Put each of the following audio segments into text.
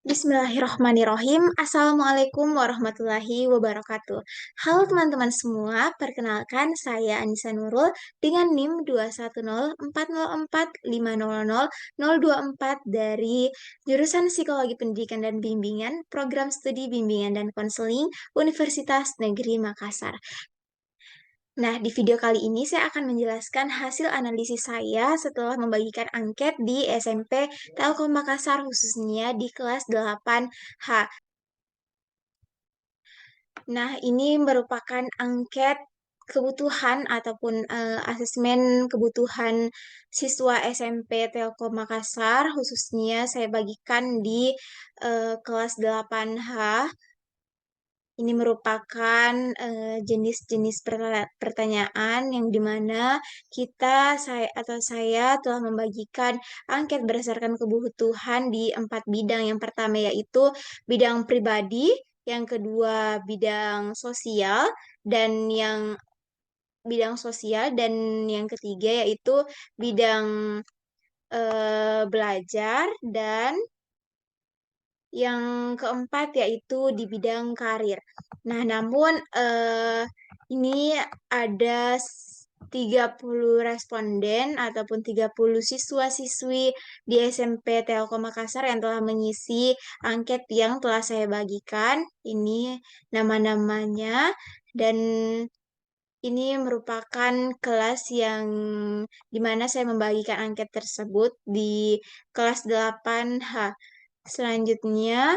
Bismillahirrahmanirrahim. Assalamualaikum warahmatullahi wabarakatuh. Halo teman-teman semua, perkenalkan saya Anissa Nurul dengan NIM 21040450024 dari jurusan Psikologi Pendidikan dan Bimbingan, Program Studi Bimbingan dan Konseling Universitas Negeri Makassar. Nah, di video kali ini saya akan menjelaskan hasil analisis saya setelah membagikan angket di SMP Telkom Makassar khususnya di kelas 8H. Nah, ini merupakan angket kebutuhan ataupun asesmen kebutuhan siswa SMP Telkom Makassar khususnya saya bagikan di kelas 8H. Ini merupakan jenis-jenis pertanyaan yang dimana saya telah membagikan angket berdasarkan kebutuhan di 4 bidang. Yang pertama yaitu bidang pribadi, yang kedua bidang sosial, dan yang ketiga yaitu bidang belajar, dan yang keempat yaitu di bidang karir. Nah, namun ini ada 30 responden ataupun 30 siswa-siswi di SMP Telkom Makassar yang telah mengisi angket yang telah saya bagikan. Ini nama-namanya, dan ini merupakan kelas yang dimana saya membagikan angket tersebut di kelas 8H. Selanjutnya,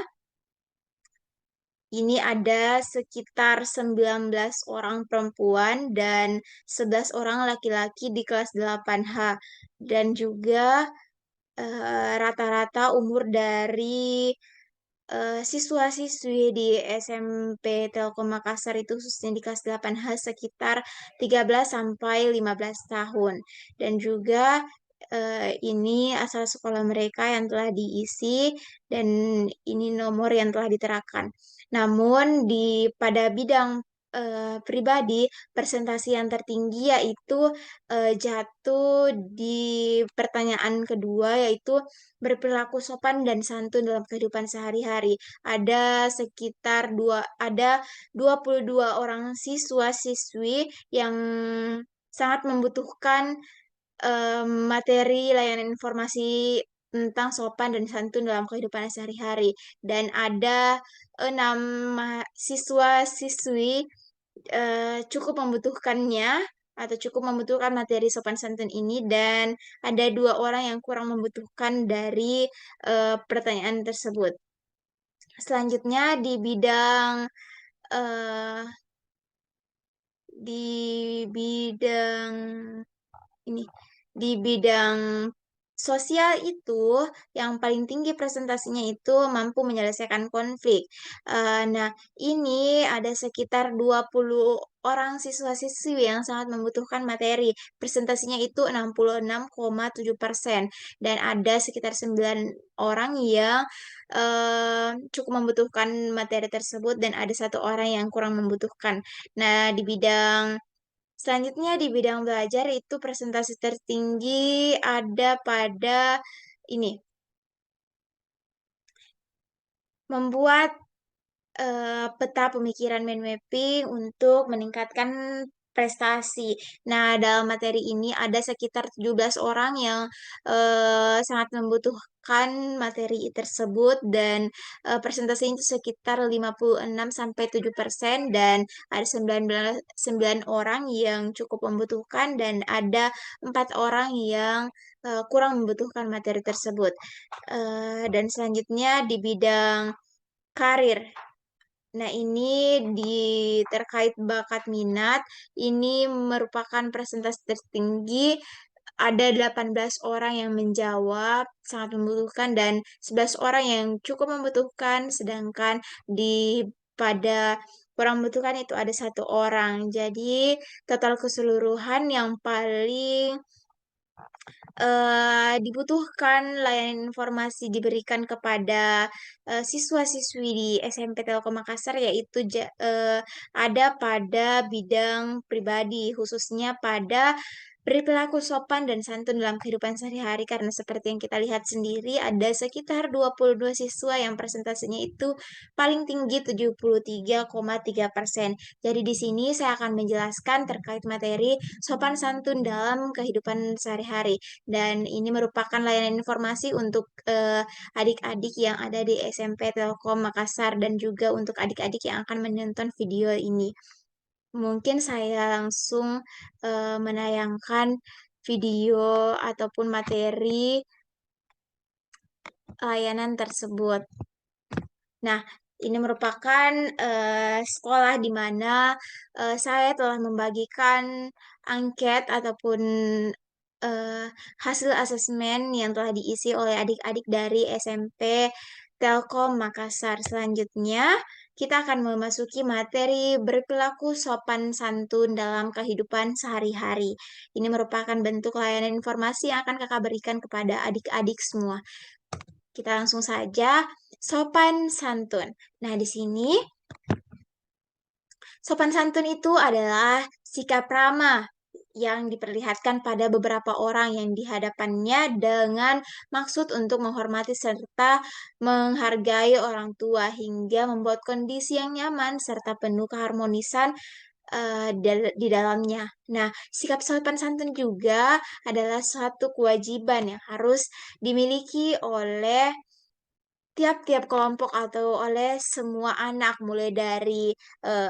ini ada sekitar 19 orang perempuan dan 11 orang laki-laki di kelas 8H. Dan juga rata-rata umur dari siswa-siswi di SMP Telkom Makassar itu khususnya di kelas 8H sekitar 13 sampai 15 tahun. Dan juga ini asal sekolah mereka yang telah diisi, dan ini nomor yang telah diterapkan. Namun pada bidang pribadi, presentasi yang tertinggi yaitu jatuh di pertanyaan kedua, yaitu berperilaku sopan dan santun dalam kehidupan sehari-hari. Ada 22 orang siswa-siswi yang sangat membutuhkan materi layanan informasi tentang sopan dan santun dalam kehidupan sehari-hari. Dan ada 6 siswa-siswi cukup membutuhkannya atau cukup membutuhkan materi sopan santun ini, dan ada 2 orang yang kurang membutuhkan dari pertanyaan tersebut. Selanjutnya eh, di bidang ini di bidang sosial itu yang paling tinggi presentasinya itu mampu menyelesaikan konflik. Nah, ini ada sekitar 20 orang siswa-siswi yang sangat membutuhkan materi. Presentasinya itu 66,7%, dan ada sekitar 9 orang yang cukup membutuhkan materi tersebut, dan ada 1 orang yang kurang membutuhkan. Nah, selanjutnya di bidang belajar itu presentasi tertinggi ada pada ini, membuat peta pemikiran mind mapping untuk meningkatkan prestasi. Nah, dalam materi ini ada sekitar 17 orang yang sangat membutuhkan materi tersebut, dan presentasi itu sekitar 56-7%, dan ada 9 orang yang cukup membutuhkan, dan ada 4 orang yang kurang membutuhkan materi tersebut. Dan selanjutnya di bidang karir. Nah, ini terkait bakat minat, ini merupakan presentasi tertinggi. Ada 18 orang yang menjawab sangat membutuhkan, dan 11 orang yang cukup membutuhkan, sedangkan pada kurang membutuhkan itu ada 1 orang. Jadi, total keseluruhan yang paling dibutuhkan layanan informasi diberikan kepada siswa-siswi di SMP Telkom Makassar yaitu ada pada bidang pribadi, khususnya pada berperilaku sopan dan santun dalam kehidupan sehari-hari karena seperti yang kita lihat sendiri ada sekitar 22 siswa yang persentasenya itu paling tinggi 73,3%. Jadi di sini saya akan menjelaskan terkait materi sopan santun dalam kehidupan sehari-hari dan ini merupakan layanan informasi untuk adik-adik yang ada di SMP Telkom Makassar dan juga untuk adik-adik yang akan menonton video ini. Mungkin saya langsung menayangkan video ataupun materi layanan tersebut. Nah, ini merupakan sekolah di mana saya telah membagikan angket ataupun eh, hasil asesmen yang telah diisi oleh adik-adik dari SMP Telkom Makassar. Selanjutnya, kita akan memasuki materi berperilaku sopan santun dalam kehidupan sehari-hari. Ini merupakan bentuk layanan informasi yang akan kakak berikan kepada adik-adik semua. Kita langsung saja, sopan santun. Nah, di sini sopan santun itu adalah sikap ramah yang diperlihatkan pada beberapa orang yang dihadapannya dengan maksud untuk menghormati serta menghargai orang tua hingga membuat kondisi yang nyaman serta penuh keharmonisan di dalamnya. Nah, sikap sopan santun juga adalah suatu kewajiban yang harus dimiliki oleh tiap-tiap kelompok atau oleh semua anak, mulai dari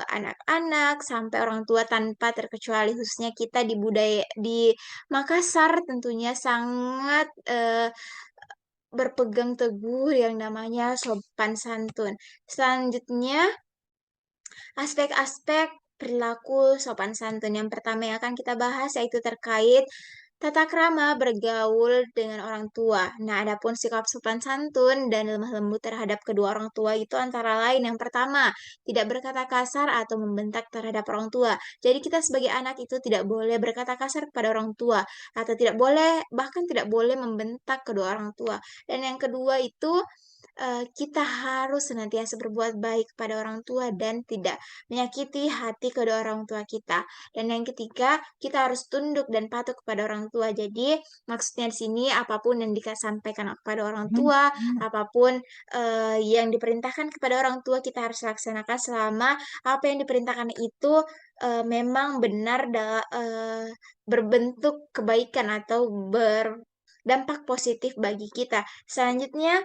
anak-anak sampai orang tua tanpa terkecuali, khususnya kita di budaya di Makassar tentunya sangat berpegang teguh yang namanya sopan santun. Selanjutnya, aspek-aspek perilaku sopan santun. Yang pertama yang akan kita bahas yaitu terkait tata krama bergaul dengan orang tua. Nah, adapun sikap sopan santun dan lemah lembut terhadap kedua orang tua itu antara lain yang pertama, tidak berkata kasar atau membentak terhadap orang tua. Jadi kita sebagai anak itu tidak boleh berkata kasar kepada orang tua atau tidak boleh bahkan tidak boleh membentak kedua orang tua. Dan yang kedua itu kita harus senantiasa berbuat baik kepada orang tua dan tidak menyakiti hati kedua orang tua kita. Dan yang ketiga, kita harus tunduk dan patuh kepada orang tua. Jadi, maksudnya di sini apapun yang disampaikan kepada orang tua, apapun yang diperintahkan kepada orang tua, kita harus laksanakan selama apa yang diperintahkan itu memang benar berbentuk kebaikan atau berdampak positif bagi kita. Selanjutnya,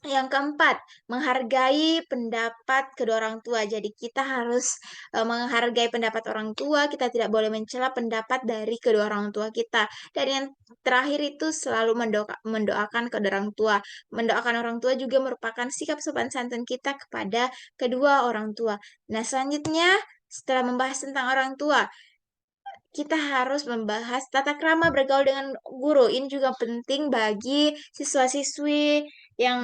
yang keempat, menghargai pendapat kedua orang tua. Jadi kita harus menghargai pendapat orang tua, kita tidak boleh mencela pendapat dari kedua orang tua kita. Dan yang terakhir itu selalu mendoakan kedua orang tua. Mendoakan orang tua juga merupakan sikap sopan santun kita kepada kedua orang tua. Nah, selanjutnya setelah membahas tentang orang tua, kita harus membahas tata krama bergaul dengan guru. Ini juga penting bagi siswa-siswi yang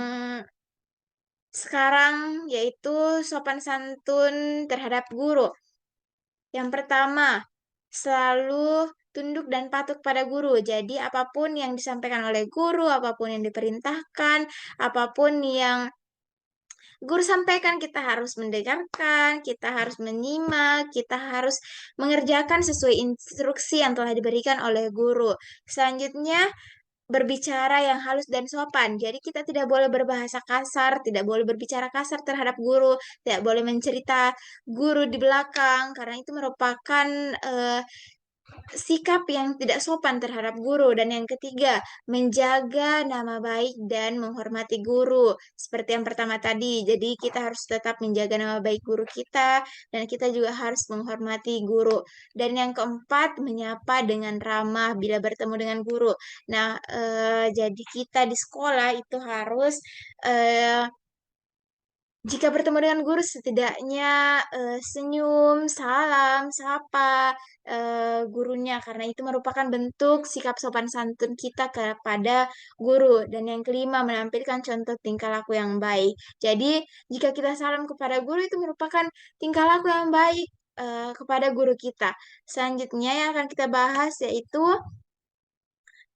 sekarang yaitu sopan santun terhadap guru. Yang pertama, selalu tunduk dan patuh pada guru. Jadi apapun yang disampaikan oleh guru, apapun yang diperintahkan, apapun yang guru sampaikan kita harus mendengarkan, kita harus menyimak, kita harus mengerjakan sesuai instruksi yang telah diberikan oleh guru. Selanjutnya, berbicara yang halus dan sopan. Jadi kita tidak boleh berbahasa kasar, tidak boleh berbicara kasar terhadap guru, tidak boleh mencerita guru di belakang karena itu merupakan sikap yang tidak sopan terhadap guru. Dan yang ketiga, menjaga nama baik dan menghormati guru. Seperti yang pertama tadi, jadi kita harus tetap menjaga nama baik guru kita dan kita juga harus menghormati guru. Dan yang keempat, menyapa dengan ramah bila bertemu dengan guru. Nah, jadi kita di sekolah itu harus jika bertemu dengan guru, setidaknya senyum, salam, sapa gurunya, karena itu merupakan bentuk sikap sopan santun kita kepada guru. Dan yang kelima, menampilkan contoh tingkah laku yang baik. Jadi, jika kita salam kepada guru, itu merupakan tingkah laku yang baik kepada guru kita. Selanjutnya yang akan kita bahas yaitu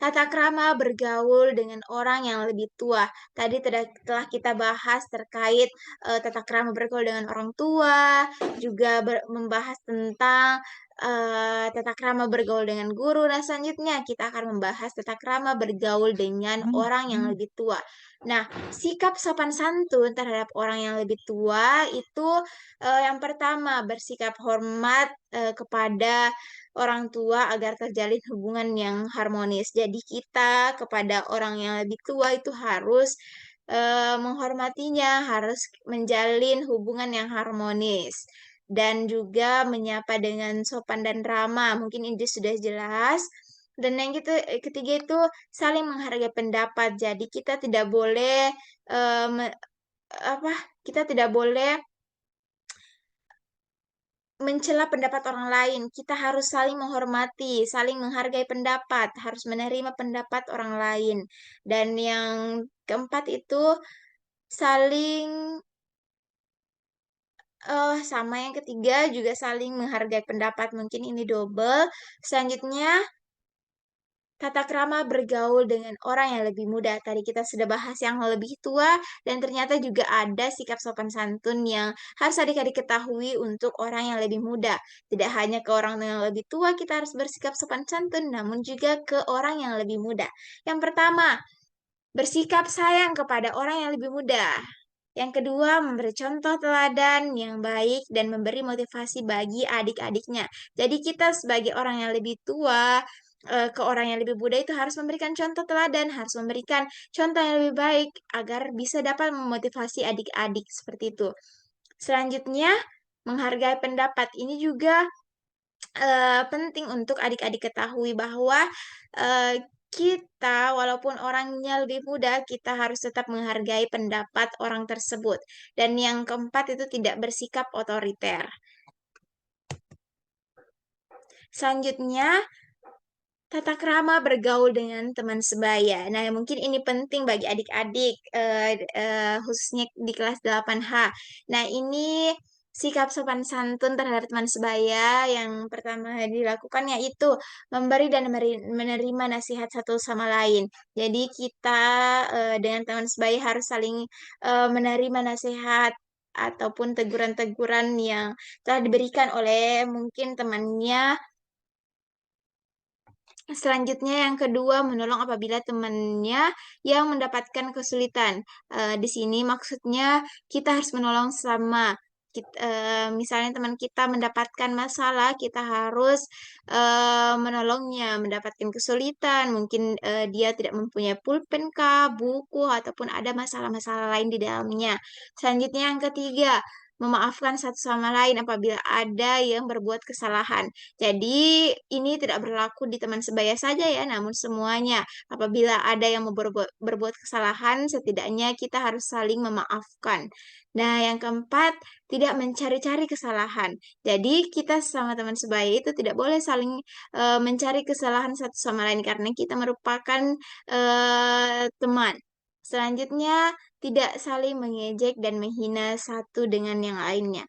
tata krama bergaul dengan orang yang lebih tua. Tadi telah kita bahas terkait tata krama bergaul dengan orang tua, juga membahas tentang tata krama bergaul dengan guru. Nah, selanjutnya kita akan membahas tata krama bergaul dengan orang yang lebih tua. Nah, sikap sopan santun terhadap orang yang lebih tua itu, yang pertama bersikap hormat, kepada orang tua agar terjalin hubungan yang harmonis. Jadi kita kepada orang yang lebih tua itu harus, menghormatinya, harus menjalin hubungan yang harmonis dan juga menyapa dengan sopan dan ramah. Mungkin ini sudah jelas. Dan yang ketiga itu saling menghargai pendapat. Jadi kita tidak boleh, eee, me apa, kita tidak boleh mencela pendapat orang lain. Kita harus saling menghormati, saling menghargai pendapat, harus menerima pendapat orang lain. Dan yang keempat itu saling sama yang ketiga juga saling menghargai pendapat, mungkin ini double. Selanjutnya, tata krama bergaul dengan orang yang lebih muda. Tadi kita sudah bahas yang lebih tua dan ternyata juga ada sikap sopan santun yang harus adik-adik ketahui untuk orang yang lebih muda. Tidak hanya ke orang yang lebih tua kita harus bersikap sopan santun, namun juga ke orang yang lebih muda. Yang pertama, bersikap sayang kepada orang yang lebih muda. Yang kedua, memberi contoh teladan yang baik dan memberi motivasi bagi adik-adiknya. Jadi kita sebagai orang yang lebih tua, ke orang yang lebih muda itu harus memberikan contoh teladan, harus memberikan contoh yang lebih baik agar bisa dapat memotivasi adik-adik, seperti itu. Selanjutnya, menghargai pendapat. Ini juga penting untuk adik-adik ketahui bahwa, eee, kita walaupun orangnya lebih muda, kita harus tetap menghargai pendapat orang tersebut. Dan yang keempat itu tidak bersikap otoriter. Selanjutnya, tata krama bergaul dengan teman sebaya. Nah, mungkin ini penting bagi adik-adik, khususnya di kelas 8H. Nah, ini sikap sopan santun terhadap teman sebaya yang pertama dilakukan yaitu memberi dan menerima nasihat satu sama lain. Jadi kita, dengan teman sebaya harus saling, menerima nasihat ataupun teguran-teguran yang telah diberikan oleh mungkin temannya. Selanjutnya yang kedua, menolong apabila temannya yang mendapatkan kesulitan. Di sini maksudnya kita harus menolong sesama. Misalnya teman kita mendapatkan masalah, kita harus, menolongnya, mendapatkan kesulitan, mungkin, dia tidak mempunyai pulpen kah, buku, ataupun ada masalah-masalah lain di dalamnya. Selanjutnya yang ketiga, memaafkan satu sama lain apabila ada yang berbuat kesalahan. Jadi, ini tidak berlaku di teman sebaya saja ya, namun semuanya. Apabila ada yang berbuat kesalahan, setidaknya kita harus saling memaafkan. Nah, yang keempat, tidak mencari-cari kesalahan. Jadi, kita sesama teman sebaya itu tidak boleh saling, mencari kesalahan satu sama lain karena kita merupakan, teman. Selanjutnya, tidak saling mengejek dan menghina satu dengan yang lainnya.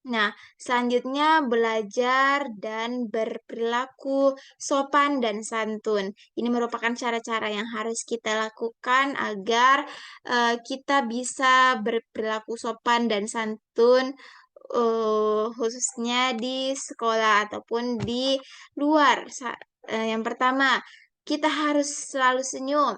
Nah, selanjutnya belajar dan berperilaku sopan dan santun. Ini merupakan cara-cara yang harus kita lakukan agar, kita bisa berperilaku sopan dan santun, khususnya di sekolah ataupun di luar. Yang pertama, kita harus selalu senyum.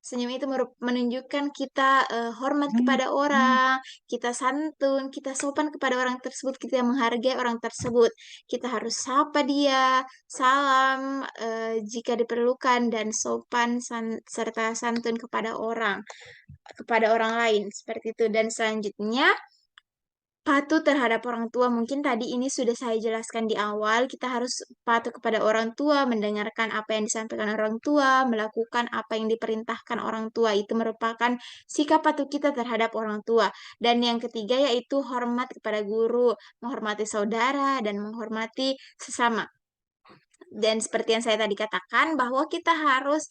Senyum itu menunjukkan kita, hormat kepada orang, kita santun, kita sopan kepada orang tersebut, kita menghargai orang tersebut. Kita harus sapa dia, salam, jika diperlukan, dan sopan serta santun kepada orang lain, seperti itu. Dan selanjutnya patuh terhadap orang tua, mungkin tadi ini sudah saya jelaskan di awal, kita harus patuh kepada orang tua, mendengarkan apa yang disampaikan orang tua, melakukan apa yang diperintahkan orang tua, itu merupakan sikap patuh kita terhadap orang tua. Dan yang ketiga yaitu hormat kepada guru, menghormati saudara, dan menghormati sesama. Dan seperti yang saya tadi katakan bahwa kita harus,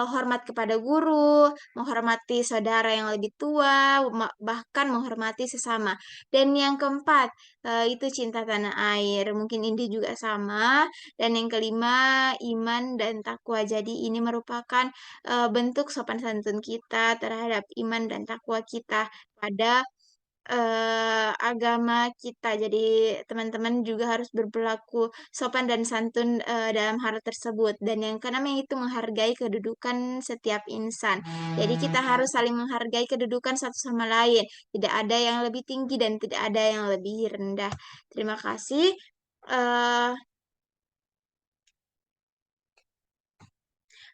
hormat kepada guru, menghormati saudara yang lebih tua, bahkan menghormati sesama. Dan yang keempat, itu cinta tanah air, mungkin ini juga sama. Dan yang kelima, iman dan takwa. Jadi ini merupakan, bentuk sopan santun kita terhadap iman dan takwa kita pada agama kita. Jadi teman-teman juga harus berperilaku sopan dan santun dalam hal tersebut. Dan yang keenam itu menghargai kedudukan setiap insan. Jadi kita harus saling menghargai kedudukan satu sama lain. Tidak ada yang lebih tinggi dan tidak ada yang lebih rendah. Terima kasih. Eh,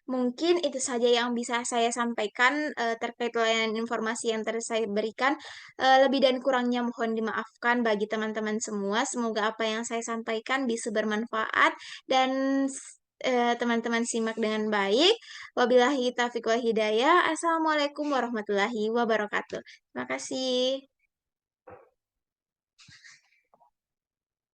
Mungkin itu saja yang bisa saya sampaikan terkait layanan informasi yang tadi saya berikan. Lebih dan kurangnya mohon dimaafkan bagi teman-teman semua. Semoga apa yang saya sampaikan bisa bermanfaat dan teman-teman simak dengan baik. Wabillahi taufiq wal hidayah. Assalamualaikum warahmatullahi wabarakatuh. Terima kasih.